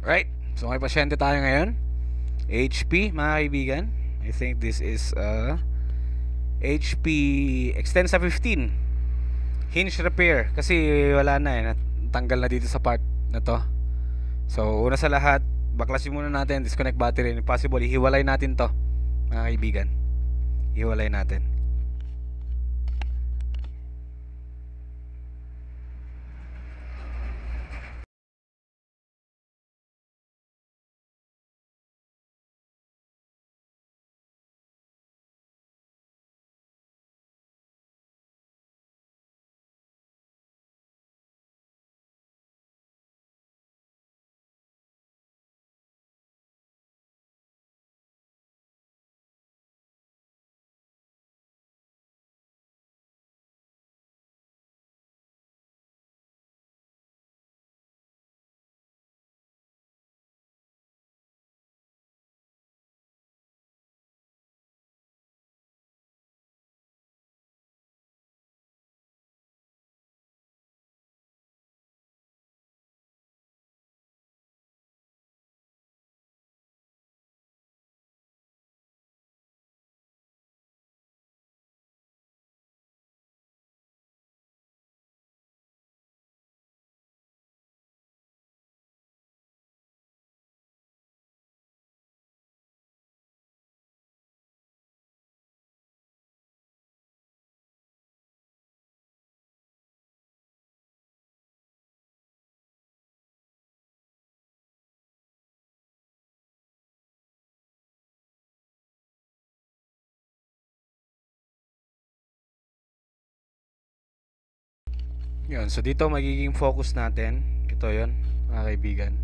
Right, so may pasyente tayo ngayon. HP, mga kaibigan. I think this is HP Extensa 15 hinge repair. Kasi wala na natanggal na dito sa part na to. So una sa lahat, baklasin muna natin, disconnect battery. If possible, ihiwalay natin to, mga kaibigan. Ihiwalay natin. Yun, so dito magiging focus natin. Ito yun, mga kaibigan.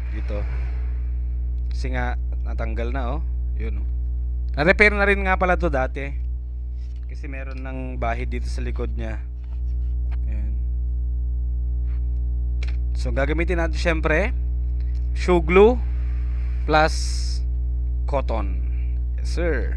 Dito. Kasi nga, natanggal na Yun na-repair na rin nga pala to dati. Kasi meron ng bahid dito sa likod niya. Ayan. So gagamitin natin syempre shoe glue plus cotton. Yes sir.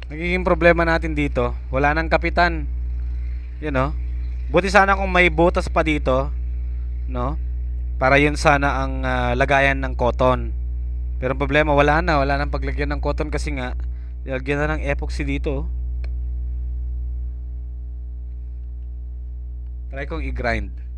Nagiging problema natin dito, wala nang kapitan. Yun buti sana kung may butas pa dito, no? Para yun sana ang lagayan ng cotton. Pero ang problema, wala nang paglagyan ng cotton kasi nga lagyan na ng epoxy dito. Try kong i-grind.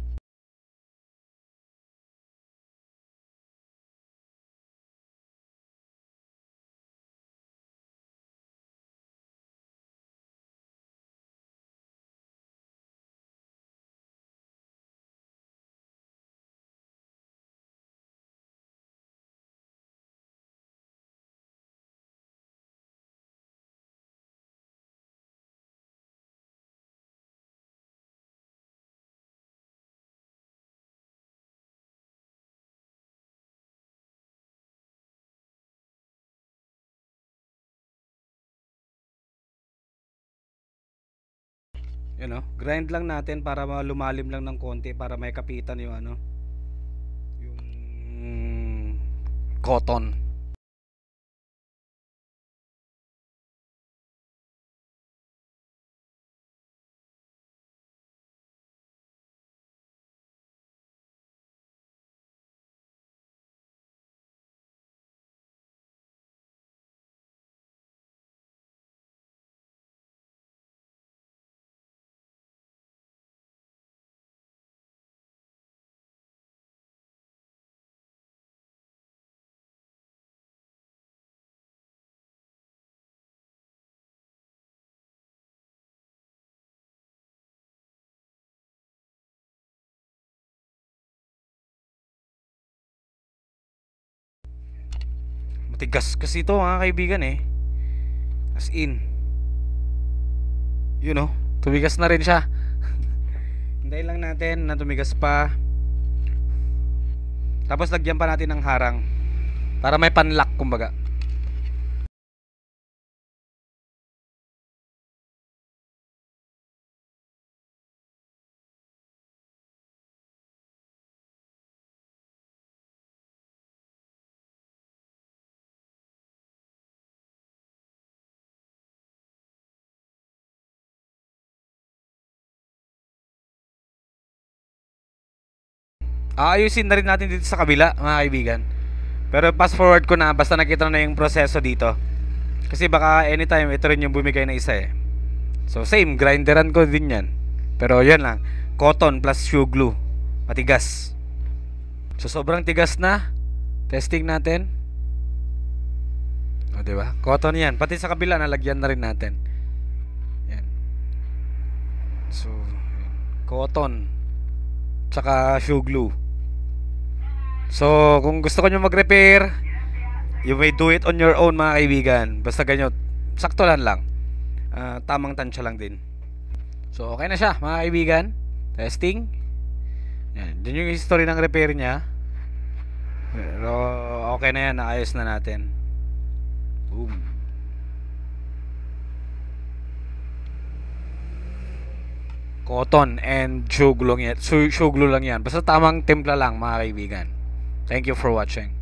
Grind lang natin para lumalim lang ng konti para may kapitan yung yung cotton. Matigas kasi ito mga kaibigan as in tumigas na rin siya. Hintayin lang natin na tumigas pa. Tapos lagyan pa natin ng harang para may panlock kumbaga. Aayusin na rin natin dito sa kabila, mga kaibigan. Pero fast forward ko na basta nakita na yung proseso dito. Kasi baka anytime ito rin yung bumigay na isa eh. So same, grinderan ko din yan. Pero yan lang, cotton plus shoe glue. Matigas. So sobrang tigas na. Testing natin. O diba? Cotton yan. Pati sa kabila nalagyan na rin natin. Yan. So yan. Cotton tsaka shoe glue. So kung gusto ko nyo mag-repair, you may do it on your own, mga kaibigan. Basta ganyan, sakto lang. Tamang tansya lang din. So okay na siya, mga kaibigan. Testing. Yan, dyan yung history ng repair niya. Pero okay na yan, naayos na natin. Boom. Cotton and shoe glue lang yan. Basta tamang timpla lang, mga kaibigan. Thank you for watching.